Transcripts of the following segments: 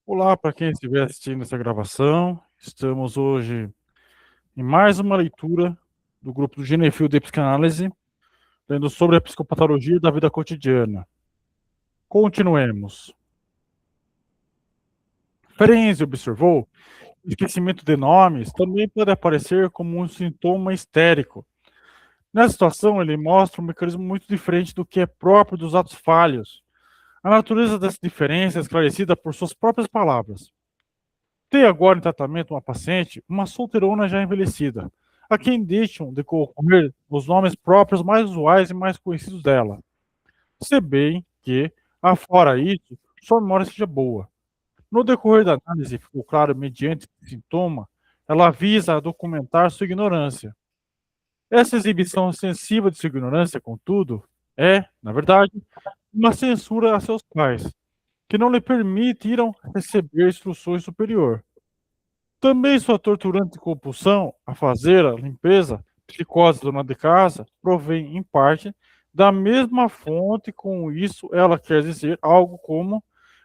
Olá para quem estiver assistindo essa gravação. Estamos hoje em mais uma leitura do grupo do Genefil de Psicanálise, lendo sobre a psicopatologia da vida cotidiana. Continuemos. Ferenczi observou que o esquecimento de nomes também pode aparecer como um sintoma histérico. Nessa situação, ele mostra um mecanismo muito diferente do que é próprio dos atos falhos. A natureza dessa diferença é esclarecida por suas próprias palavras. Tem agora em tratamento uma paciente, uma solteirona já envelhecida, a quem deixam de ocorrer os nomes próprios mais usuais e mais conhecidos dela. Se bem que, afora isso, sua memória seja boa. No decorrer da análise, ficou claro, mediante esse sintoma, ela visa documentar sua ignorância. Essa exibição ostensiva de sua ignorância, contudo, é, na verdade, uma censura a seus pais, que não lhe permitiram receber instruções superior. Também sua torturante compulsão a fazer a limpeza, psicose dona de casa, provém, em parte, da mesma fonte. Com isso, ela quer dizer algo como: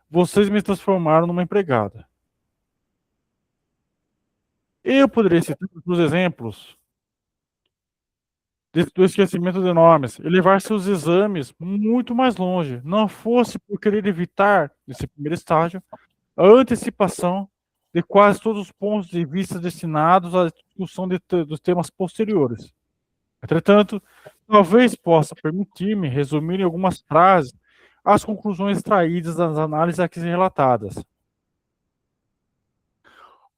vocês me transformaram numa empregada. Eu poderia citar os exemplos do esquecimento de nomes e levar seus exames muito mais longe, não fosse por querer evitar, nesse primeiro estágio, a antecipação de quase todos os pontos de vista destinados à discussão dos temas posteriores. Entretanto, talvez possa permitir-me resumir em algumas frases as conclusões extraídas das análises aqui relatadas.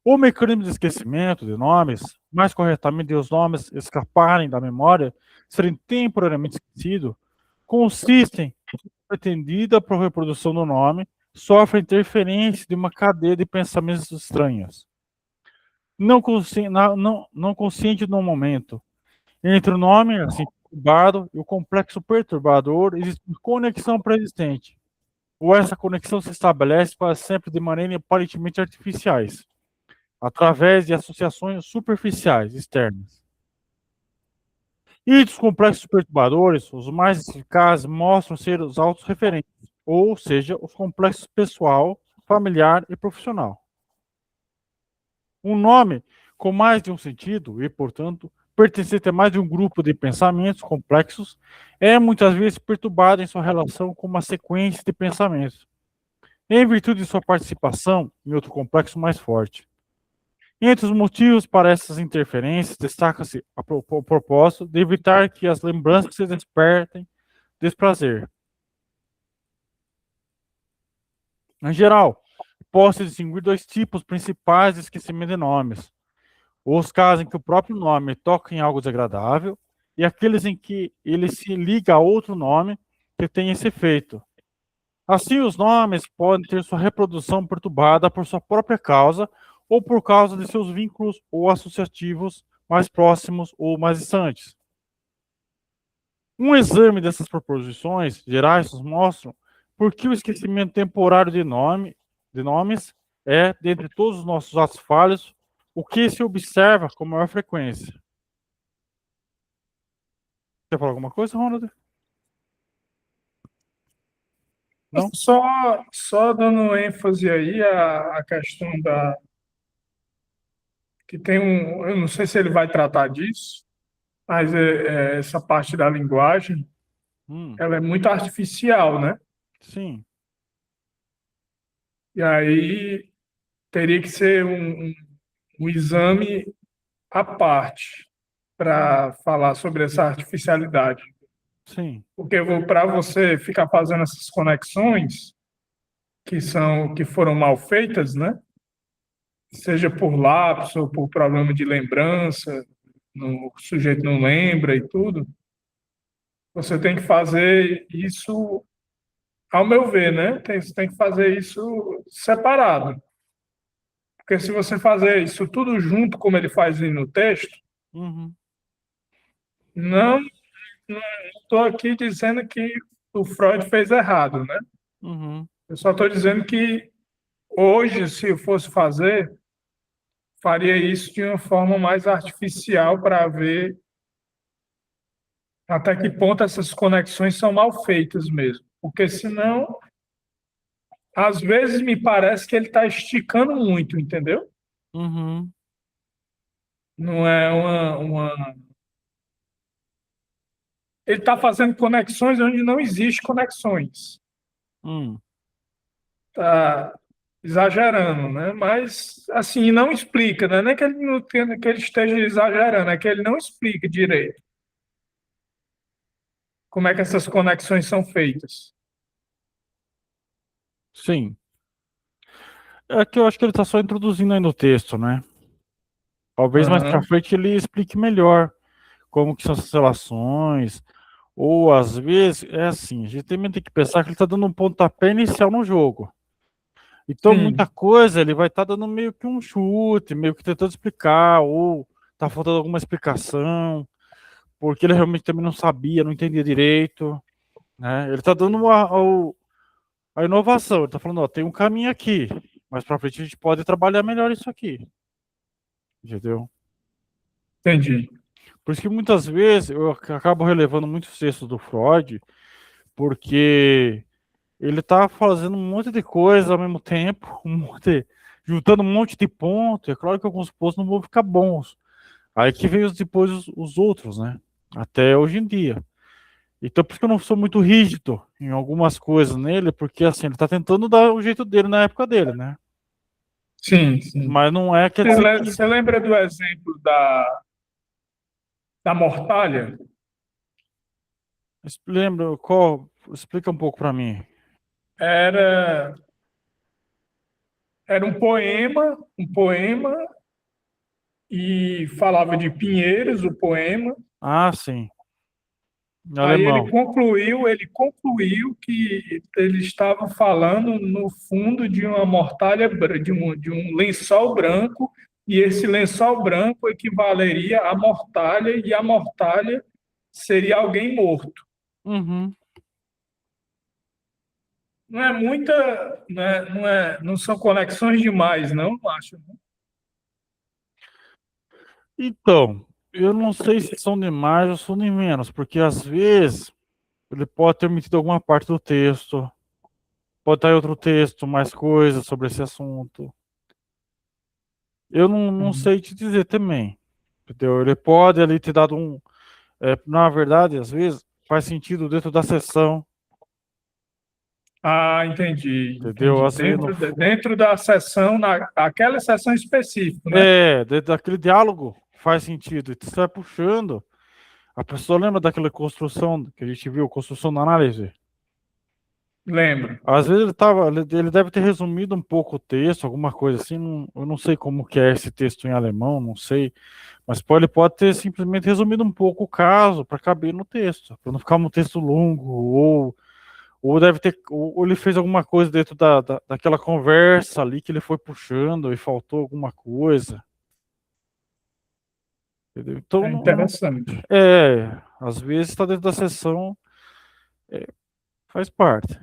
O mecanismo de esquecimento de nomes, mais corretamente de os nomes escaparem da memória, serem temporariamente esquecidos, consiste em pretendida por reprodução do nome, sofre interferência de uma cadeia de pensamentos estranhos. Não consciente no momento. Entre o nome, assim, perturbado, e o complexo perturbador, existe uma conexão pré-existente. Ou essa conexão se estabelece para sempre de maneira aparentemente artificiais, através de associações superficiais, externas. E dos complexos perturbadores, os mais eficazes mostram ser os autorreferentes, ou seja, os complexos pessoal, familiar e profissional. Um nome com mais de um sentido e, portanto, pertencente a mais de um grupo de pensamentos complexos é muitas vezes perturbado em sua relação com uma sequência de pensamentos, em virtude de sua participação em outro complexo mais forte. Entre os motivos para essas interferências, destaca-se o propósito de evitar que as lembranças se despertem desprazer. Em geral, posso distinguir dois tipos principais de esquecimento de nomes: os casos em que o próprio nome toca em algo desagradável e aqueles em que ele se liga a outro nome que tem esse efeito. Assim, os nomes podem ter sua reprodução perturbada por sua própria causa ou por causa de seus vínculos ou associativos mais próximos ou mais distantes. Um exame dessas proposições gerais nos mostra por que o esquecimento temporário de nomes é, dentre todos os nossos atos falhos, o que se observa com maior frequência. Quer falar alguma coisa, Ronald? Não? Só dando ênfase aí à questão da que tem um, eu não sei se ele vai tratar disso, mas essa parte da linguagem, Hum, ela é muito artificial, né? sim. E aí teria que ser um exame à parte para falar sobre essa artificialidade. Sim. Porque para você ficar fazendo essas conexões que foram mal feitas, né? Seja por lapso ou por problema de lembrança, o sujeito não lembra e tudo, você tem que fazer isso, ao meu ver, né? Você tem que fazer isso separado. Porque se você fazer isso tudo junto, como ele faz aí no texto, Uhum, não estou aqui dizendo que o Freud fez errado, né? uhum. Eu só estou dizendo que hoje, se eu fosse fazer, faria isso de uma forma mais artificial para ver até que ponto essas conexões são mal feitas mesmo. Porque senão às vezes me parece que ele está esticando muito, entendeu? Uhum. Não é ele está fazendo conexões onde não existe conexões. Hum. Tá exagerando, né? Mas assim não explica, né? Nem que ele não tenha, que ele esteja exagerando, é que ele não explica direito como é que essas conexões são feitas. Sim. É que eu acho que ele está só introduzindo aí no texto, né? Talvez mais para Aham. frente ele explique melhor como que são essas relações. Ou às vezes é assim, a gente também tem que pensar que ele está dando um pontapé inicial no jogo. Então, muita Sim, coisa ele vai estar dando meio que um chute, meio que tentando explicar, ou tá faltando alguma explicação, porque ele realmente também não sabia, não entendia direito, né? Ele tá dando a inovação, ele tá falando, ó, tem um caminho aqui, mas para frente a gente pode trabalhar melhor isso aqui, entendeu? entendi. Por isso que muitas vezes eu acabo relevando muitos textos do Freud, porque ele tá fazendo um monte de coisa ao mesmo tempo, juntando um monte de pontos. É claro que alguns pontos não vão ficar bons. Aí que vem depois os outros, né? Até hoje em dia. Então, por isso que eu não sou muito rígido em algumas coisas nele, porque assim, ele tá tentando dar o jeito dele na época dele, né? Sim, sim. Mas não é, quer dizer que. Você lembra do exemplo da mortalha? Lembra qual? Explica um pouco para mim. Era, era um poema e falava de pinheiros, o poema. Ah, sim. Em Aí alemão. ele concluiu que ele estava falando no fundo de uma mortalha, de um lençol branco, e esse lençol branco equivaleria à mortalha, e a mortalha seria alguém morto. Uhum. Não é muita, não são conexões demais, não, acho. Então, eu não sei se são de mais ou são de menos, porque às vezes ele pode ter omitido alguma parte do texto, pode estar em outro texto, mais coisas sobre esse assunto. Eu não Uhum. sei te dizer também, entendeu? Ele pode ali ter dado na verdade, às vezes faz sentido dentro da sessão, Ah, entendi, entendeu? entendi. Às vezes Dentro da sessão, aquela sessão específica, né? dentro daquele diálogo faz sentido. E você vai puxando. A pessoa lembra daquela construção que a gente viu, construção da análise? Lembro. Às vezes ele deve ter resumido um pouco o texto, alguma coisa assim. Eu não sei como que é esse texto em alemão, não sei. Mas ele pode ter simplesmente resumido um pouco o caso para caber no texto, para não ficar um texto longo, ou deve ter, ou ele fez alguma coisa dentro daquela conversa ali que ele foi puxando e faltou alguma coisa, entendeu? Então, É interessante. às vezes está dentro da sessão, é, faz parte.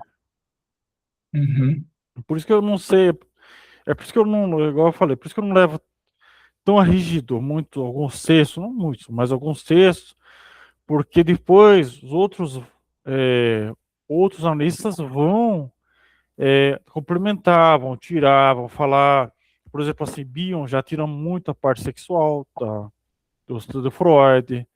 Uhum. Por isso que eu não sei, é por isso que eu não, igual eu falei, por isso que eu não levo tão a rígido muito alguns textos, não muitos, mas alguns textos, porque depois os outros analistas vão complementavam, tiravam, falar, por exemplo, assim, Bion já tira muito a parte sexual do estudo de Freud,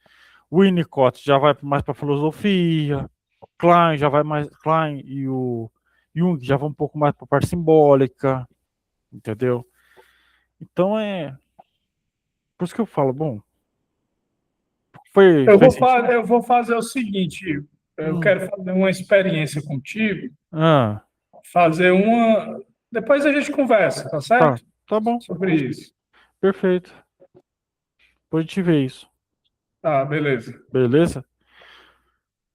Winnicott já vai mais para filosofia, Klein já vai mais, Klein e o Jung já vão um pouco mais para a parte simbólica, entendeu? Então por isso que eu falo, bom, fez sentido? Eu vou fazer o seguinte, eu Hum, quero fazer uma experiência contigo, ah, fazer uma. Depois a gente conversa, tá tá, certo? tá bom, Sobre isso. perfeito. Depois a gente vê isso, Tá, beleza. beleza?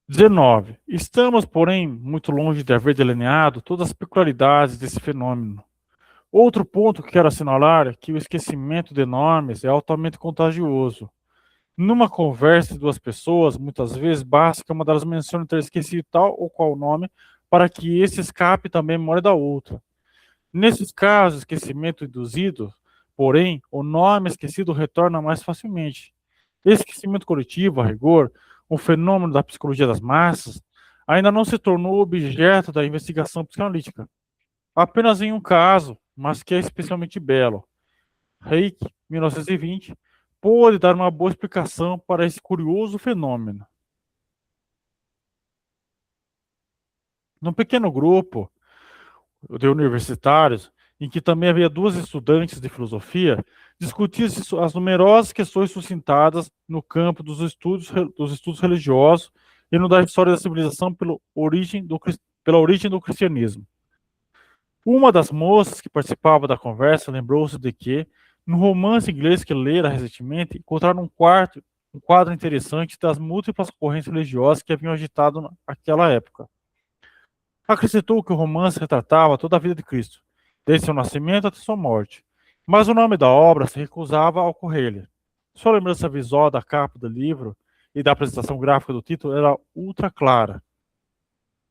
19. Estamos, porém, muito longe de haver delineado todas as peculiaridades desse fenômeno. Outro ponto que quero assinalar é que o esquecimento de nomes é altamente contagioso. Numa conversa de duas pessoas, muitas vezes basta que uma delas mencione ter esquecido tal ou qual nome para que esse escape também a memória da outra. Nesses casos, esquecimento induzido, porém, o nome esquecido retorna mais facilmente. Esquecimento coletivo, a rigor, um fenômeno da psicologia das massas, ainda não se tornou objeto da investigação psicanalítica. Apenas em um caso, mas que é especialmente belo. Reik, 1920, pôde dar uma boa explicação para esse curioso fenômeno. Num pequeno grupo de universitários, em que também havia duas estudantes de filosofia, discutia-se as numerosas questões suscitadas no campo dos estudos religiosos e no da história da civilização pela origem do cristianismo. Uma das moças que participava da conversa lembrou-se de que, no romance inglês que lera recentemente, encontraram um quadro interessante das múltiplas correntes religiosas que haviam agitado naquela época. Acrescentou que o romance retratava toda a vida de Cristo, desde seu nascimento até sua morte, mas o nome da obra se recusava a ocorrer-lhe. Sua lembrança visual da capa do livro e da apresentação gráfica do título era ultra clara.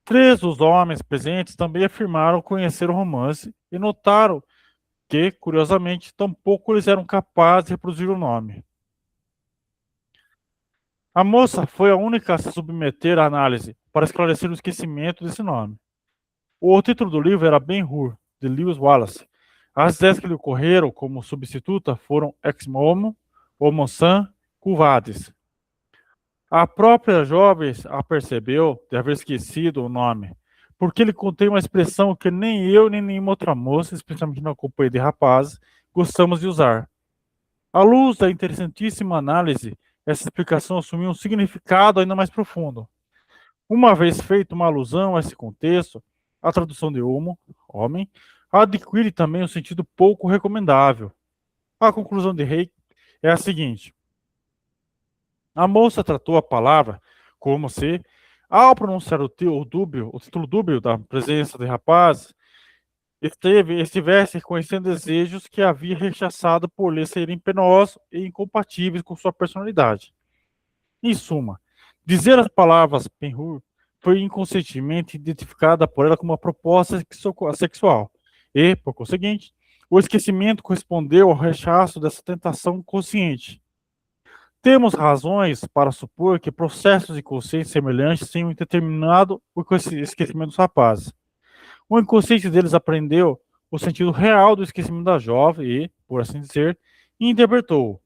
Três dos homens presentes também afirmaram conhecer o romance e notaram que, curiosamente, tampouco eles eram capazes de reproduzir o nome. A moça foi a única a se submeter à análise para esclarecer o esquecimento desse nome. O título do livro era Ben-Hur, de Lewis Wallace. As ideias que lhe ocorreram como substituta foram Ex Homo, Homo San, Quo Vadis. A própria jovem a percebeu de haver esquecido o nome, porque ele contém uma expressão que nem eu nem nenhuma outra moça, especialmente na companhia de rapazes, gostamos de usar. À luz da interessantíssima análise, essa explicação assumiu um significado ainda mais profundo. Uma vez feita uma alusão a esse contexto, a tradução de homo, homem, adquire também um sentido pouco recomendável. A conclusão de Reik é a seguinte: a moça tratou a palavra como se, ao pronunciar o título dúbio da presença de rapazes, estivesse reconhecendo desejos que havia rechaçado por lhe serem penosos e incompatíveis com sua personalidade. Em suma, dizer as palavras penhur foi inconscientemente identificada por ela como uma proposta sexual e, por conseguinte, o esquecimento correspondeu ao rechaço dessa tentação consciente. Temos razões para supor que processos de consciência semelhantes tenham determinado o esquecimento dos rapazes. O inconsciente deles aprendeu o sentido real do esquecimento da jovem e, por assim dizer, interpretou-o.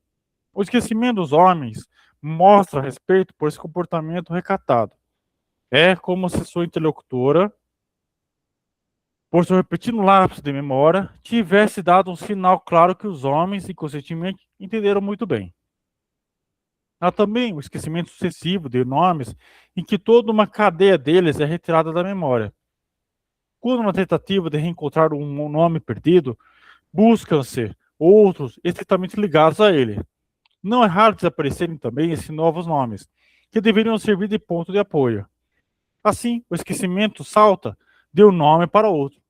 O esquecimento dos homens mostra respeito por esse comportamento recatado. É como se sua interlocutora, por seu repetido lapso de memória, tivesse dado um sinal claro que os homens, inconscientemente, entenderam muito bem. Há também o esquecimento sucessivo de nomes, em que toda uma cadeia deles é retirada da memória. Quando na tentativa de reencontrar um nome perdido, buscam-se outros estritamente ligados a ele. Não é raro desaparecerem também esses novos nomes, que deveriam servir de ponto de apoio. Assim, o esquecimento salta de um nome para outro,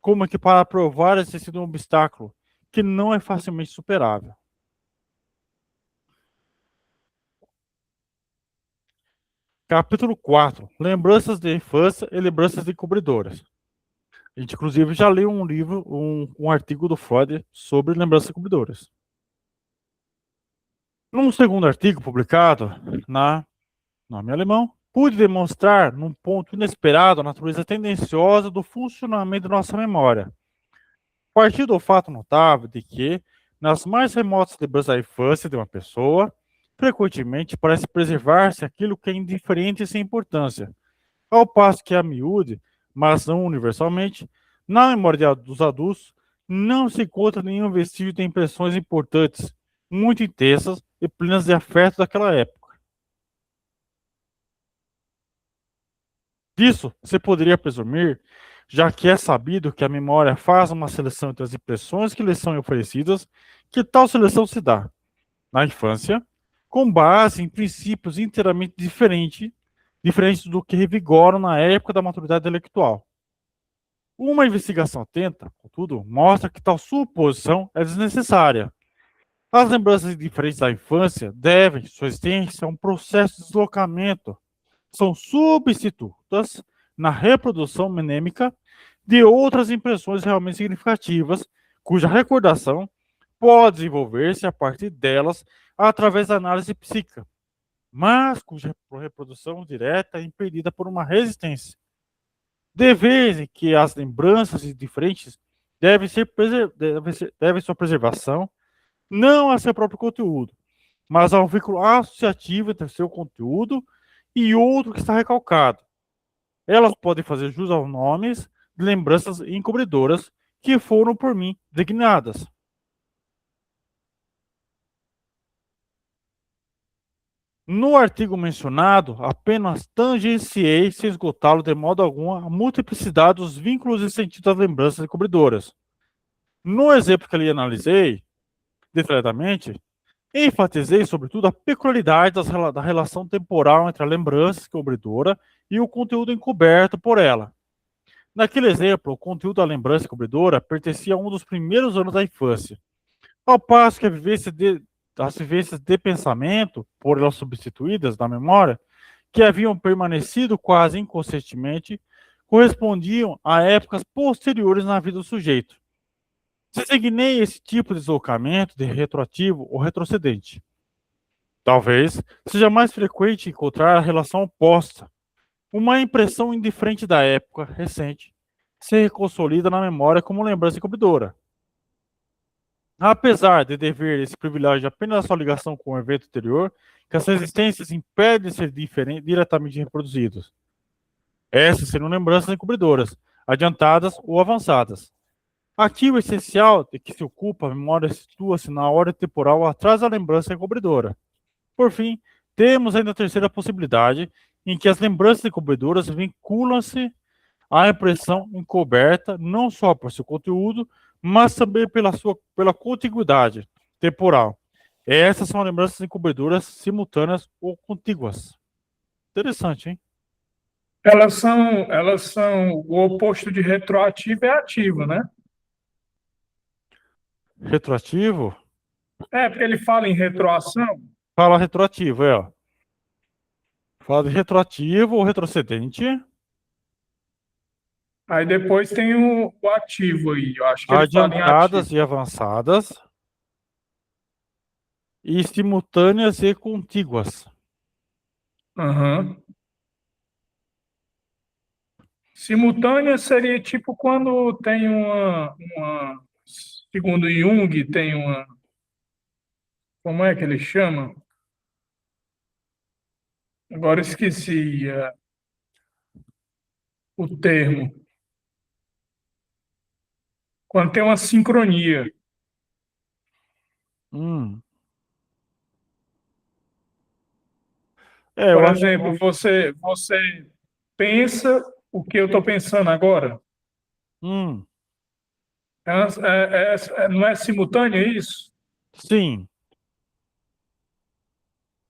como que para provar esse sido um obstáculo que não é facilmente superável. Capítulo 4. Lembranças de infância e lembranças encobridoras. A gente, inclusive, já leu um livro, um artigo do Freud sobre lembranças encobridoras. Num segundo artigo publicado na Nome Alemão, pude demonstrar, num ponto inesperado, a natureza tendenciosa do funcionamento da nossa memória. Partiu do fato notável de que, nas mais remotas lembranças da infância de uma pessoa, frequentemente parece preservar-se aquilo que é indiferente e sem importância, ao passo que a miúde, mas não universalmente, na memória dos adultos, não se encontra nenhum vestígio de impressões importantes, muito intensas e plenas de afeto daquela época. Disso, você poderia presumir, já que é sabido que a memória faz uma seleção entre as impressões que lhe são oferecidas, que tal seleção se dá, na infância, com base em princípios inteiramente diferentes do que revigoram na época da maturidade intelectual. Uma investigação atenta, contudo, mostra que tal suposição é desnecessária. As lembranças diferentes da infância devem sua existência a um processo de deslocamento. São substitutas na reprodução mnemônica de outras impressões realmente significativas, cuja recordação pode desenvolver-se a partir delas através da análise psíquica, mas cuja reprodução direta é impedida por uma resistência. De vez em que as lembranças diferentes devem sua preservação, não a seu próprio conteúdo, mas ao vínculo associativo entre seu conteúdo e outro que está recalcado. Elas podem fazer jus aos nomes de lembranças encobridoras que foram por mim designadas. No artigo mencionado, apenas tangenciei, sem esgotá-lo de modo algum, a multiplicidade dos vínculos e sentido das lembranças encobridoras. No exemplo que ali analisei, detalhadamente, enfatizei, sobretudo, a peculiaridade da relação temporal entre a lembrança encobridora e o conteúdo encoberto por ela. Naquele exemplo, o conteúdo da lembrança encobridora pertencia a um dos primeiros anos da infância, ao passo que as vivências de pensamento, por elas substituídas na memória, que haviam permanecido quase inconscientemente, correspondiam a épocas posteriores na vida do sujeito. Designei esse tipo de deslocamento de retroativo ou retrocedente. Talvez seja mais frequente encontrar a relação oposta, uma impressão indiferente da época recente se consolida na memória como lembrança encobridora. Apesar de dever esse privilégio apenas à sua ligação com o evento anterior, que as resistências impedem de ser diretamente reproduzidos. Essas seriam lembranças encobridoras, adiantadas ou avançadas. Aqui o essencial de que se ocupa a memória situa-se na ordem temporal atrás da lembrança encobridora. Por fim, temos ainda a terceira possibilidade, em que as lembranças encobridoras vinculam-se à impressão encoberta não só por seu conteúdo, mas também pela contiguidade temporal. Essas são lembranças encobridoras simultâneas ou contíguas. Interessante, hein? Elas são o oposto de retroativo é ativo, né? Retroativo? É, porque ele fala em retroação, Fala retroativo, ó. Fala de retroativo ou retrocedente. aí depois tem o ativo aí. Eu acho que ele fala em ativo. Adiantadas e avançadas. E simultâneas e contíguas. Aham. Simultânea seria tipo quando tem segundo Jung, tem uma, como é que ele chama? Agora esqueci o termo. Quando tem uma sincronia. Hum. É, Por eu acho. exemplo, você pensa o que eu estou pensando agora. Hum. Não é simultâneo isso? Sim.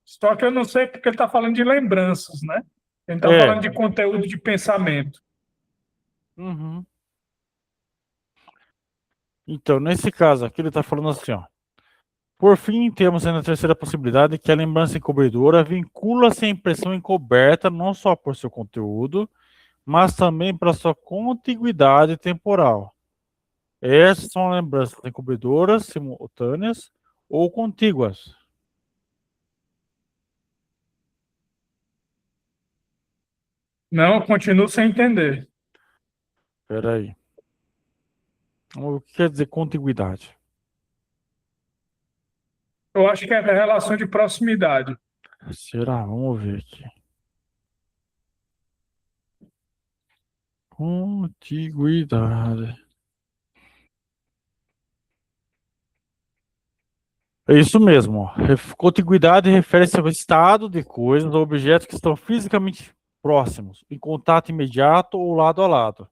Só que eu não sei porque ele está falando de lembranças, né? Ele está É. falando de conteúdo de pensamento. Uhum. Então, nesse caso aqui, ele está falando assim, ó. Por fim, temos ainda a terceira possibilidade, que a lembrança encobridora vincula-se à impressão encoberta não só por seu conteúdo, mas também pela sua contiguidade temporal. Essas são lembranças encobridoras simultâneas ou contíguas. Não, eu continuo sem entender. Espera aí. O que quer dizer contiguidade? Eu acho que é relação de proximidade. Será? Vamos ver aqui. Contiguidade. É isso mesmo. Ó. Contiguidade refere-se ao estado de coisas ou objetos que estão fisicamente próximos, em contato imediato ou lado a lado.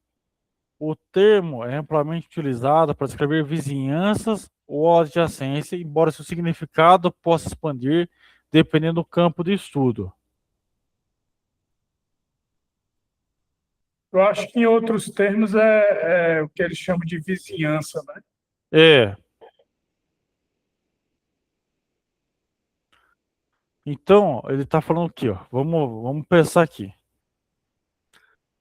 O termo é amplamente utilizado para descrever vizinhanças ou adjacência, embora seu significado possa expandir dependendo do campo de estudo. Eu acho que em outros termos é o que eles chamam de vizinhança, né? É. Então, ele está falando aqui, ó. Vamos pensar aqui.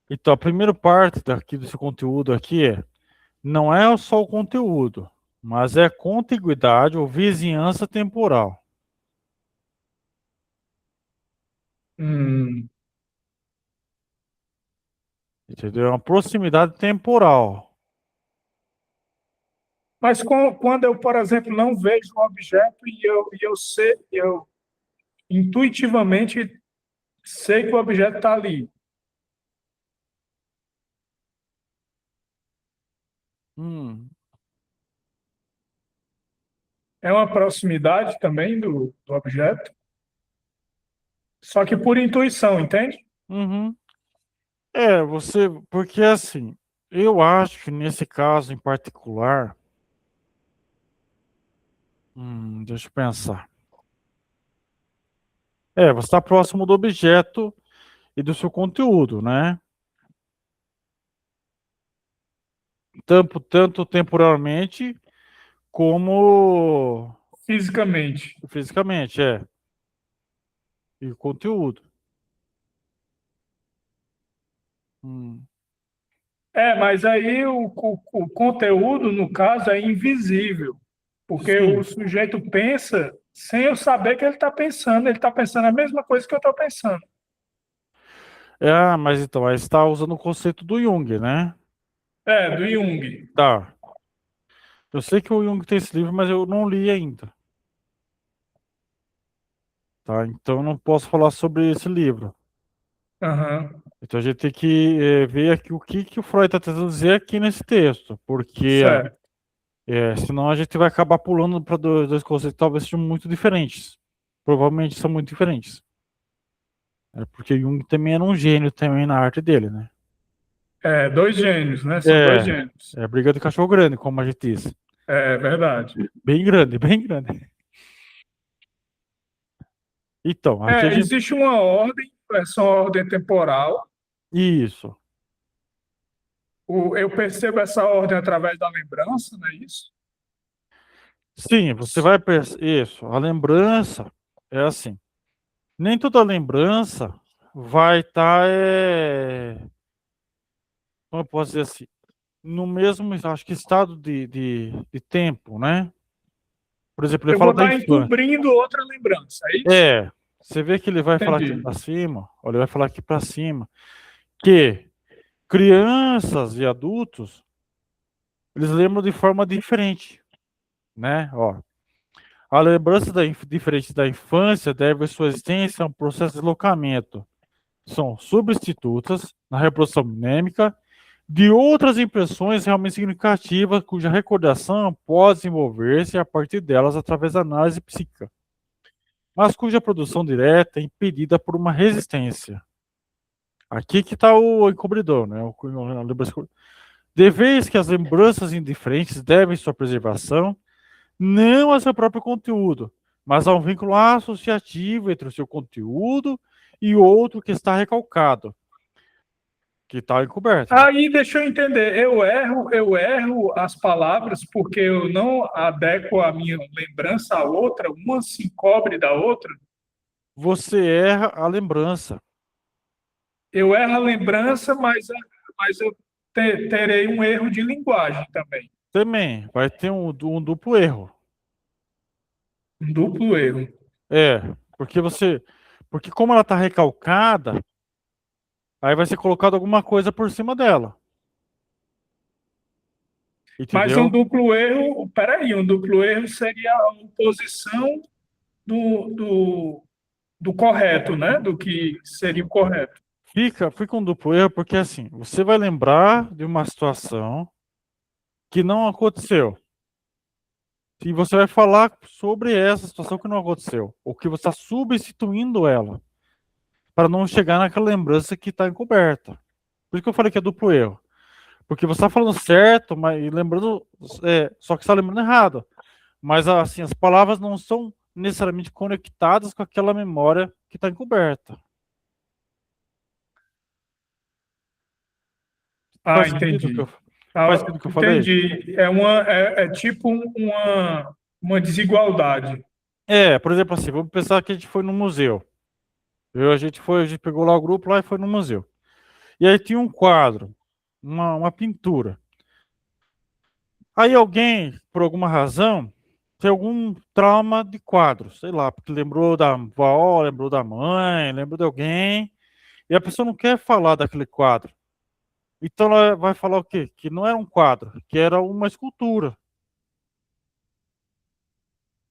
Então, a primeira parte daqui desse conteúdo aqui não é só o conteúdo, mas é contiguidade ou vizinhança temporal. Hum, Entendeu? É uma proximidade temporal. Mas quando eu, por exemplo, não vejo o objeto e eu sei, eu intuitivamente sei que o objeto está ali. Hum, É uma proximidade também do objeto, só que por intuição, entende? uhum. É, você, porque assim, eu acho que nesse caso em particular, deixa eu pensar. É, você está próximo do objeto e do seu conteúdo, né? Tanto temporalmente como Fisicamente. fisicamente, é. E o conteúdo. Hum, Mas aí o conteúdo, no caso, é invisível, porque o sim. sujeito pensa sem eu saber que ele está pensando a mesma coisa que eu estou pensando. É, mas então, aí você está usando o conceito do Jung, né? É, do Jung. Tá. Eu sei que o Jung tem esse livro, mas eu não li ainda. Tá? Então eu não posso falar sobre esse livro. Aham, Então a gente tem que ver aqui o que, que o Freud está tentando dizer aqui nesse texto, porque certo. senão a gente vai acabar pulando para dois conceitos que talvez sejam muito diferentes. Provavelmente são muito diferentes. Porque Jung também era um gênio também na arte dele, né? Dois gênios, né? São dois É, gênios. é briga de cachorro grande, como a gente disse. É verdade. Bem grande, bem grande. Então, aqui a gente. Existe uma ordem, essa ordem temporal. Isso. Eu percebo essa ordem através da lembrança, não é isso? Sim, você vai. Isso. A lembrança é assim. Nem toda lembrança vai estar. Como eu posso dizer assim? No mesmo, acho que, estado de tempo, né? Por exemplo, ele Eu fala vou da estar infância. encobrindo outra lembrança, é isso? É. Você vê que ele vai falar aqui Entendi. para cima, olha, ele vai falar aqui para cima, que crianças e adultos, eles lembram de forma diferente, né? Ó, a lembrança diferente da infância deve sua existência a um processo de deslocamento. São substitutas na reprodução mnêmica de outras impressões realmente significativas cuja recordação pode desenvolver-se a partir delas através da análise psíquica, mas cuja produção direta é impedida por uma resistência. Aqui que está o encobridor, né? De vez que as lembranças indiferentes devem sua preservação não a seu próprio conteúdo, mas a um vínculo associativo entre o seu conteúdo e outro que está recalcado, que está encoberto, né? Aí deixa eu entender, eu erro as palavras porque eu não adequo a minha lembrança à outra, uma se encobre da outra. Você erra a lembrança Eu erro a lembrança, mas eu terei um erro de linguagem também, também. Vai ter um duplo erro. um duplo erro. É, porque como ela está recalcada, aí vai ser colocado alguma coisa por cima dela, Mas um entendeu? duplo erro, peraí, um duplo erro seria a oposição do correto, né? Do que seria o correto. Fica um duplo erro porque assim, você vai lembrar de uma situação que não aconteceu. E você vai falar sobre essa situação que não aconteceu, ou que você está substituindo ela, para não chegar naquela lembrança que está encoberta. Por isso que eu falei que é duplo erro. Porque você está falando certo, mas e lembrando, só que está lembrando errado. Mas assim, as palavras não são necessariamente conectadas com aquela memória que está encoberta. Ah, Faz sentido o que entendi. eu, faz sentido o que eu falei? Entendi. É tipo uma desigualdade. Por exemplo, assim, vamos pensar que a gente foi no museu. A gente pegou lá o grupo lá e foi no museu. E aí tinha um quadro, uma pintura. Aí alguém, por alguma razão, tem algum trauma de quadro, sei lá, porque lembrou da avó, lembrou da mãe, lembrou de alguém, e a pessoa não quer falar daquele quadro. Então ela vai falar o quê? Que não era um quadro, que era uma escultura,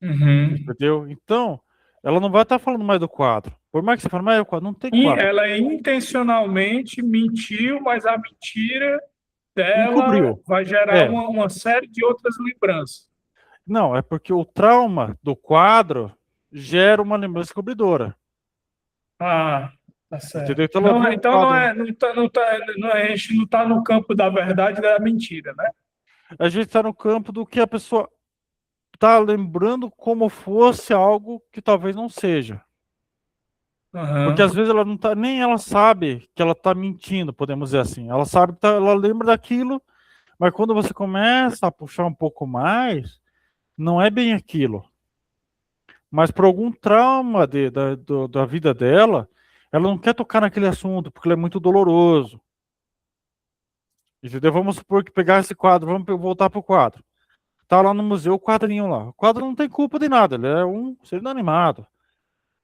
Uhum. entendeu? Então, ela não vai estar falando mais do quadro. Por mais que você fale, mas é o quadro, não tem E quadro. ela intencionalmente mentiu, mas a mentira dela Encobriu. vai gerar É, uma série de outras lembranças. não, é porque o trauma do quadro gera uma lembrança encobridora, Ah, tá entendeu? certo. Então ela Não, viu o então não quadro. é, a gente não está no campo da verdade e da mentira, né? A gente está no campo do que a pessoa está lembrando como fosse algo que talvez não seja. Porque às Aham. vezes ela não tá, nem ela sabe que ela está mentindo, podemos dizer assim. Ela sabe que ela lembra daquilo, mas quando você começa a puxar um pouco mais, não é bem aquilo. Mas por algum trauma da vida dela, ela não quer tocar naquele assunto, porque ele é muito doloroso. Entendeu? Vamos supor que pegar esse quadro, vamos voltar para o quadro. Tá lá no museu o quadrinho lá. O quadro não tem culpa de nada, ele é um ser inanimado.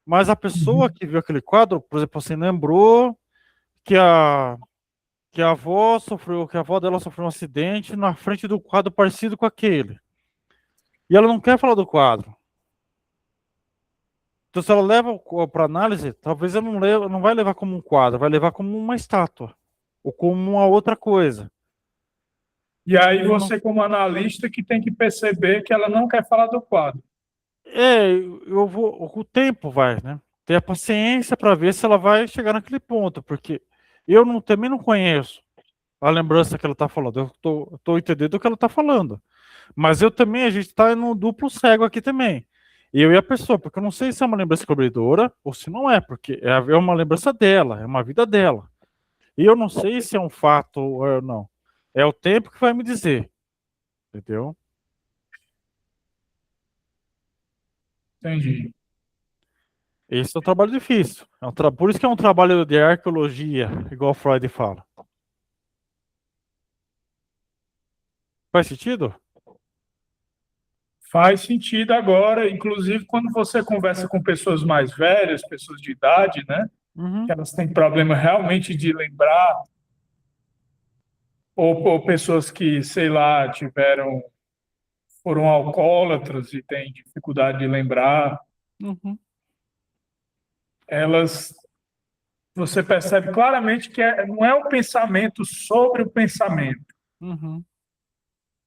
Mas a pessoa Uhum. que viu aquele quadro, por exemplo, assim, lembrou que a avó sofreu, que a avó dela sofreu um acidente na frente do quadro parecido com aquele. E ela não quer falar do quadro. Então, se ela leva para análise, talvez ela não vai levar como um quadro, vai levar como uma estátua ou como uma outra coisa. E aí E não, você, como analista, que tem que perceber que ela não quer falar do quadro. eu vou, o tempo vai, né? Ter a paciência para ver se ela vai chegar naquele ponto, porque também não conheço a lembrança que ela está falando. Eu tô entendendo o que ela está falando. Mas eu também, a gente está num duplo cego aqui também. Eu e a pessoa, porque eu não sei se é uma lembrança cobridora ou se não é, porque é uma lembrança dela, é uma vida dela. E eu não sei se é um fato ou não. É o tempo que vai me dizer, entendeu? Entendi. Esse é um trabalho difícil. Por isso que é um trabalho de arqueologia, igual Freud fala. Faz sentido? Faz sentido agora, inclusive quando você conversa com pessoas mais velhas, pessoas de idade, né? Que Uhum, elas têm problema realmente de lembrar, ou pessoas que, sei lá, foram alcoólatras e têm dificuldade de lembrar, uhum, elas, você percebe claramente que não é o pensamento sobre o pensamento, uhum.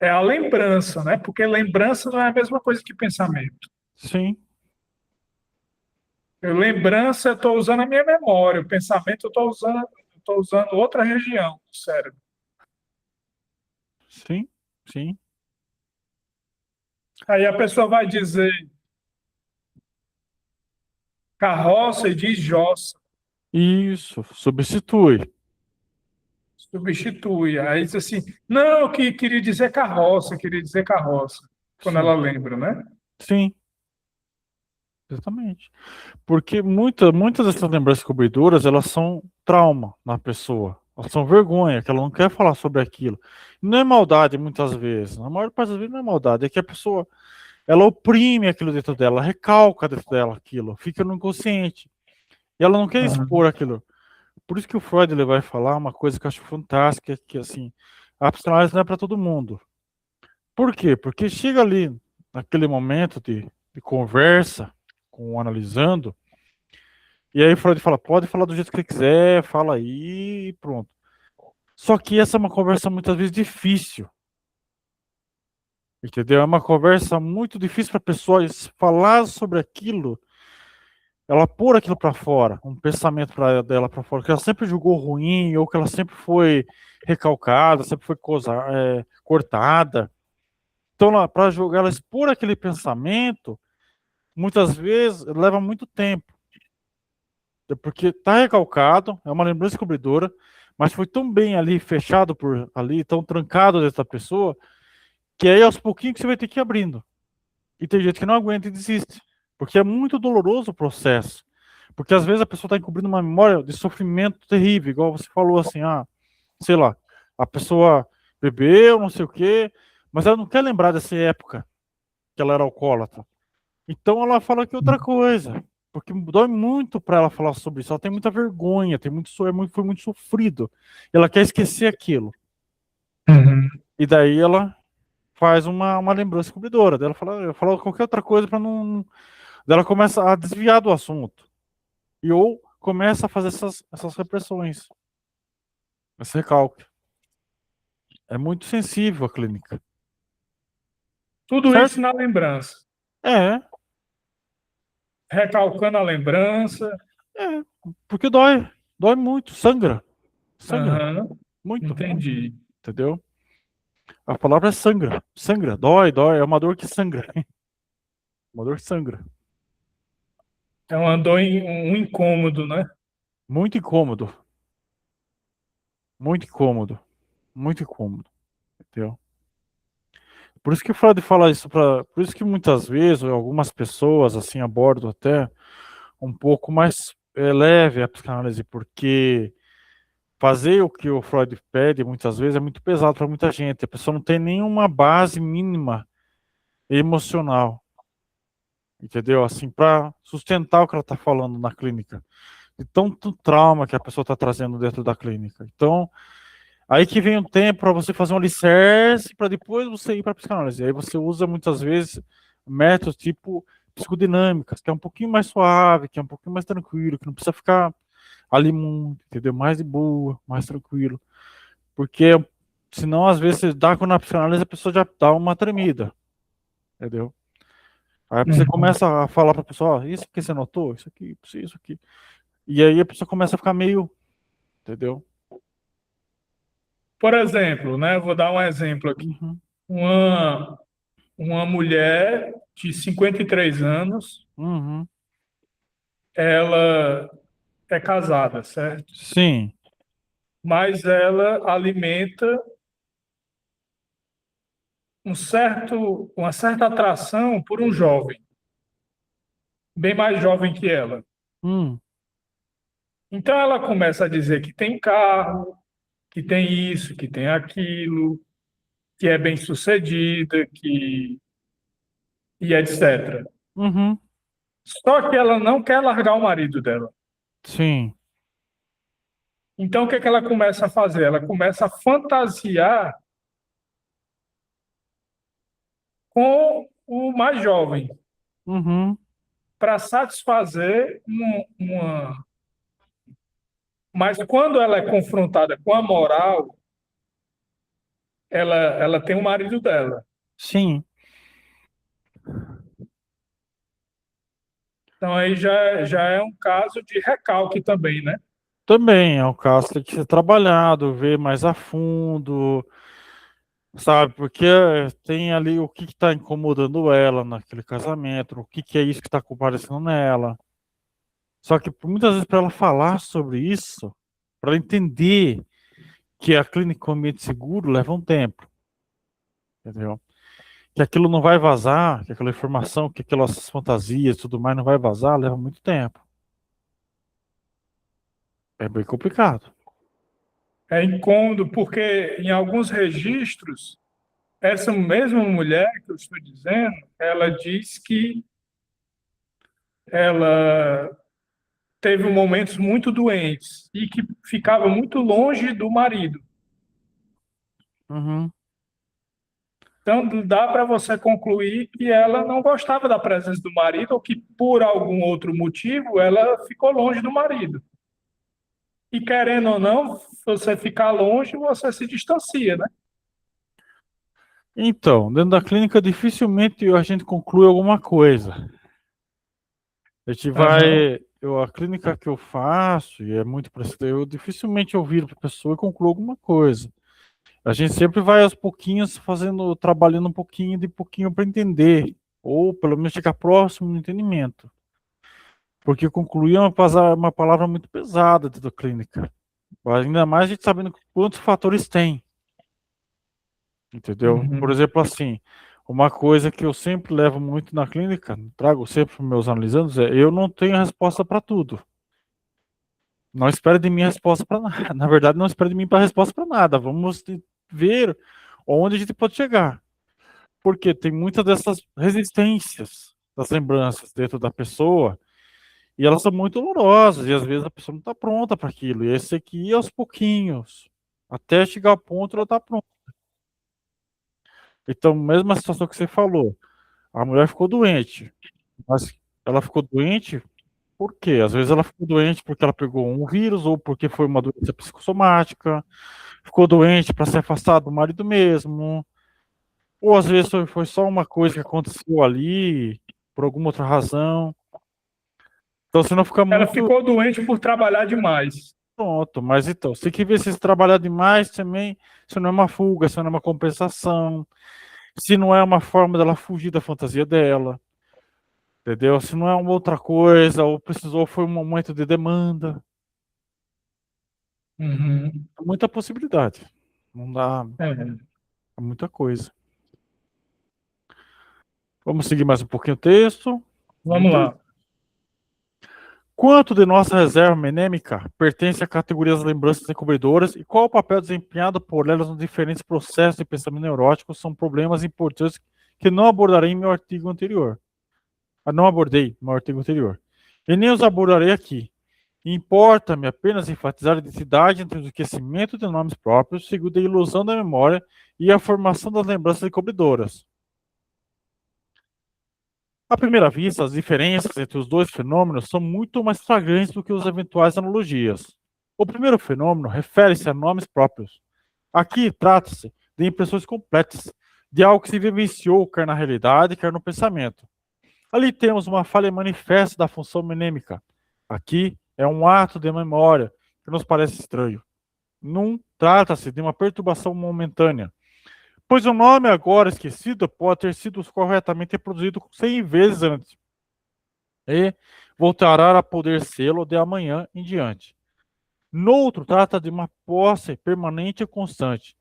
é a lembrança, né? Porque lembrança não é a mesma coisa que pensamento. Sim, Lembrança, eu estou usando a minha memória, o pensamento, eu estou usando outra região do cérebro. sim, sim. Aí a pessoa vai dizer carroça e diz jossa, Isso, substitui. substitui. Aí diz assim, não, que queria dizer carroça, queria dizer carroça, quando ela Sim, lembra, né? sim, exatamente. Porque muitas dessas lembranças cobridoras, elas são trauma na pessoa. Elas são vergonha, que ela não quer falar sobre aquilo. Não é maldade, muitas vezes. Na maior parte das vezes não é maldade. É que a pessoa, ela oprime aquilo dentro dela, recalca dentro dela aquilo, fica no inconsciente. E ela não quer expor Aham. aquilo. Por isso que o Freud ele vai falar uma coisa que eu acho fantástica, que assim, a psicanálise não é para todo mundo. Por quê? Porque chega ali, naquele momento de conversa com o analisando, e aí o Freud fala, pode falar do jeito que você quiser, fala aí e pronto. Só que essa é uma conversa muitas vezes difícil, entendeu? É uma conversa muito difícil para a pessoa falar sobre aquilo, ela pôr aquilo para fora, um pensamento dela para fora, que ela sempre julgou ruim, ou que ela sempre foi recalcada, sempre foi cortada. Então, para julgar, ela expor aquele pensamento, muitas vezes leva muito tempo. Porque tá recalcado, é uma lembrança cobridora, mas foi tão bem ali, fechado por ali, tão trancado dessa pessoa, que aí aos pouquinhos que você vai ter que ir abrindo. E tem gente que não aguenta e desiste. Porque é muito doloroso o processo. Porque às vezes a pessoa está encobrindo uma memória de sofrimento terrível, igual você falou assim, sei lá, a pessoa bebeu, não sei o quê, mas ela não quer lembrar dessa época que ela era alcoólatra. Então ela fala que é outra coisa. porque dói muito para ela falar sobre isso. Ela tem muita vergonha, foi muito sofrido. Ela quer esquecer aquilo. Uhum. E daí ela faz uma lembrança encobridora. Daí ela fala qualquer outra coisa para não. Daí ela começa a desviar do assunto. Ou começa a fazer essas repressões, esse recalque. É muito sensível a clínica. Tudo Certo? isso na lembrança. É, Recalcando a lembrança. é. Porque dói. Dói muito, sangra. Sangra. Aham, Muito. entendi. Entendeu? A palavra é sangra. Sangra, dói, dói. É uma dor que sangra. Uma dor que sangra. É uma dor, um incômodo, né? Muito incômodo. Muito incômodo. Muito incômodo. Entendeu? Por isso que o Freud fala isso para. Por isso que muitas vezes algumas pessoas assim abordam até um pouco mais leve a psicanálise, porque fazer o que o Freud pede muitas vezes é muito pesado para muita gente. A pessoa não tem nenhuma base mínima emocional, entendeu? Assim, para sustentar o que ela está falando na clínica. De tanto trauma que a pessoa está trazendo dentro da clínica. Então, aí que vem o tempo para você fazer um alicerce para depois você ir para a psicanálise. Aí você usa muitas vezes métodos tipo psicodinâmicas, que é um pouquinho mais suave, que é um pouquinho mais tranquilo, que não precisa ficar ali muito, entendeu? Mais de boa, mais tranquilo. Porque senão, às vezes, você dá com na psicanálise, a pessoa já dá uma tremida, entendeu? Aí você Uhum. começa a falar para a pessoa, ó, isso que você notou, isso aqui. E aí a pessoa começa a ficar meio, entendeu? Por exemplo, né? Vou dar um exemplo aqui. Uhum, Uma, uma mulher de 53 anos, uhum. ela é casada, certo? Sim. Mas ela alimenta uma certa atração por um jovem, bem mais jovem que ela. Hum, Então ela começa a dizer que tem carro, que tem isso, que tem aquilo, que é bem-sucedida, que e etc. uhum. Só que ela não quer largar o marido dela. Sim. Então o que é que ela começa a fazer? Ela começa a fantasiar com o mais jovem Uhum. para satisfazer uma. Mas quando ela é confrontada com a moral, ela tem o marido dela. Sim. Então aí já é um caso de recalque também, né? Também é um caso que tem que ser trabalhado, ver mais a fundo, sabe? Porque tem ali o que está incomodando ela naquele casamento, o que é isso que está comparecendo nela. Só que muitas vezes para ela falar sobre isso, para ela entender que a clínica é um ambiente seguro, leva um tempo, entendeu? Que aquilo não vai vazar, que aquela informação, que aquelas fantasias e tudo mais não vai vazar, leva muito tempo. É bem complicado. É incômodo porque em alguns registros essa mesma mulher que eu estou dizendo, ela diz que ela teve momentos muito doentes e que ficava muito longe do marido. Uhum. Então, dá para você concluir que ela não gostava da presença do marido ou que, por algum outro motivo, ela ficou longe do marido. E, querendo ou não, você ficar longe, você se distancia, né? Então, dentro da clínica, dificilmente a gente conclui alguma coisa. A gente Aham. vai. A clínica que eu faço, e é muito parecida, eu dificilmente eu viro para a pessoa e concluo alguma coisa. A gente sempre vai aos pouquinhos fazendo, trabalhando um pouquinho de pouquinho para entender, ou pelo menos chegar próximo do entendimento. Porque concluir é uma palavra muito pesada dentro da clínica. Ainda mais a gente sabendo quantos fatores tem, entendeu? Por Uhum. exemplo, assim, uma coisa que eu sempre levo muito na clínica, trago sempre para os meus analisandos, é eu não tenho resposta para tudo. Não espere de mim resposta para nada. Na verdade, não espere de mim para resposta para nada. Vamos ver onde a gente pode chegar. Porque tem muitas dessas resistências das lembranças dentro da pessoa E elas são muito dolorosas, e às vezes a pessoa não está pronta para aquilo. E esse aqui, aos pouquinhos, até chegar ao ponto, ela está pronta. Então, mesma situação que você falou, a mulher ficou doente, mas ela ficou doente por quê? Às vezes ela ficou doente porque ela pegou um vírus, ou porque foi uma doença psicossomática, ficou doente para se afastar do marido mesmo, ou às vezes foi só uma coisa que aconteceu ali, por alguma outra razão. Então você não fica Ela muito ficou doente por trabalhar demais. pronto, mas então, você tem que ver se você trabalhar demais também, se não é uma fuga, se não é uma compensação, se não é uma forma dela fugir da fantasia dela, entendeu? Se não é uma outra coisa, ou precisou, foi um momento de demanda. Uhum. Muita possibilidade. Não dá É. muita coisa. Vamos seguir mais um pouquinho o texto. Vamos lá. Quanto de nossa reserva menêmica pertence à categoria das lembranças encobridoras e qual o papel desempenhado por elas nos diferentes processos de pensamento neurótico são problemas importantes que não abordarei em meu artigo anterior. Não abordei no meu artigo anterior. E nem os abordarei aqui. Importa-me apenas enfatizar a identidade entre o esquecimento de nomes próprios, segundo a ilusão da memória, e a formação das lembranças encobridoras. À primeira vista, as diferenças entre os dois fenômenos são muito mais flagrantes do que as eventuais analogias. O primeiro fenômeno refere-se a nomes próprios. Aqui trata-se de impressões completas, de algo que se vivenciou quer na realidade, quer no pensamento. Ali temos uma falha manifesta da função menêmica. Aqui é um ato de memória que nos parece estranho. Num trata-se de uma perturbação momentânea, pois o nome agora esquecido pode ter sido corretamente reproduzido 100 vezes antes e voltará a poder sê-lo de amanhã em diante. No outro, trata de uma posse permanente e constante,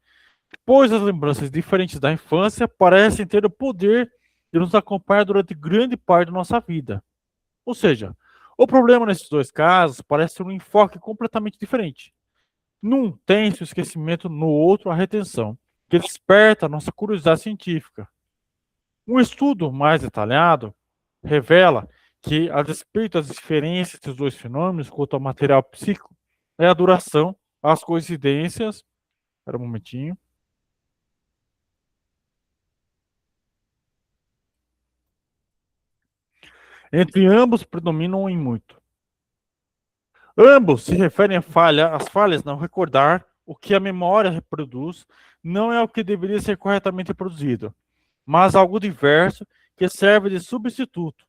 pois as lembranças diferentes da infância parecem ter o poder de nos acompanhar durante grande parte da nossa vida. Ou seja, o problema nesses dois casos parece ter um enfoque completamente diferente. Num tem-se o esquecimento, no outro a retenção, que desperta a nossa curiosidade científica. Um estudo mais detalhado revela que, a despeito das diferenças entre os dois fenômenos quanto ao material psíquico, é a duração, as coincidências. Espera um momentinho. Entre ambos predominam em muito. Ambos se referem às falhas não recordar o que a memória reproduz, não é o que deveria ser corretamente reproduzido, mas algo diverso que serve de substituto.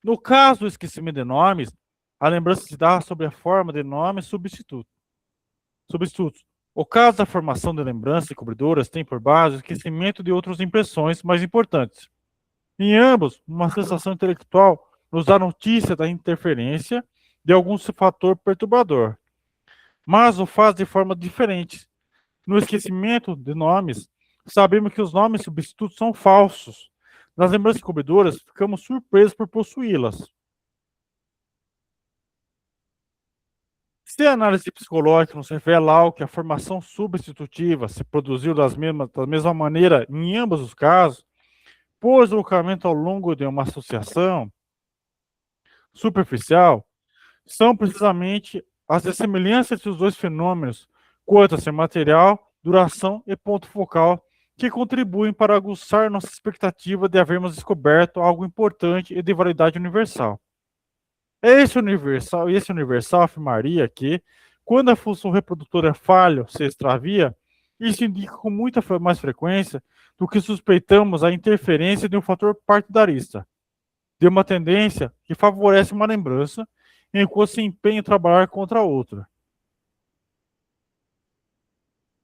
No caso do esquecimento de nomes, a lembrança se dá sob a forma de nomes substitutos. O caso da formação de lembranças encobridoras tem por base o esquecimento de outras impressões mais importantes. Em ambos, uma sensação intelectual nos dá notícia da interferência de algum fator perturbador, mas o faz de forma diferente. No esquecimento de nomes, sabemos que os nomes substitutos são falsos. Nas lembranças encobridoras, ficamos surpresos por possuí-las. Se a análise psicológica nos revela que a formação substitutiva se produziu da mesma maneira em ambos os casos, por deslocamento ao longo de uma associação superficial, são precisamente as semelhanças entre os dois fenômenos, quanto a seu material, duração e ponto focal, que contribuem para aguçar nossa expectativa de havermos descoberto algo importante e de validade universal. Esse universal afirmaria que, quando a função reprodutora falha, se extravia, isso indica com muita mais frequência do que suspeitamos a interferência de um fator partidarista, de uma tendência que favorece uma lembrança, enquanto se empenha em trabalhar contra a outra.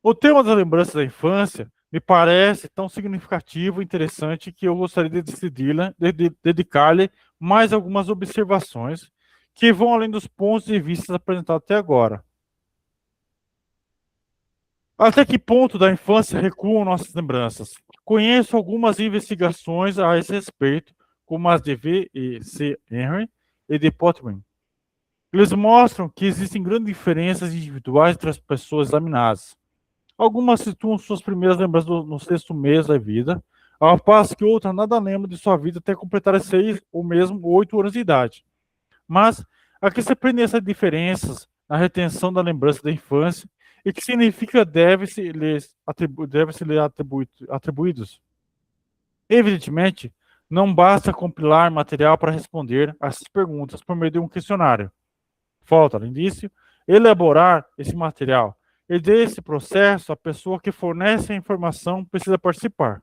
O tema das lembranças da infância me parece tão significativo e interessante que eu gostaria de dedicar-lhe mais algumas observações que vão além dos pontos de vista apresentados até agora. Até que ponto da infância recuam nossas lembranças? Conheço algumas investigações a esse respeito, como as de V. e C. Henry e de Potwin. Eles mostram que existem grandes diferenças individuais entre as pessoas examinadas. Algumas situam suas primeiras lembranças no sexto mês da vida, ao passo que outras nada lembram de sua vida até completar 6 ou mesmo 8 anos de idade. Mas Aqui se aprende essas diferenças na retenção da lembrança da infância e que significa deve-se lhe atribuídos. Evidentemente, não basta compilar material para responder a essas perguntas por meio de um questionário. Falta, além disso, elaborar esse material. E desse processo, a pessoa que fornece a informação precisa participar.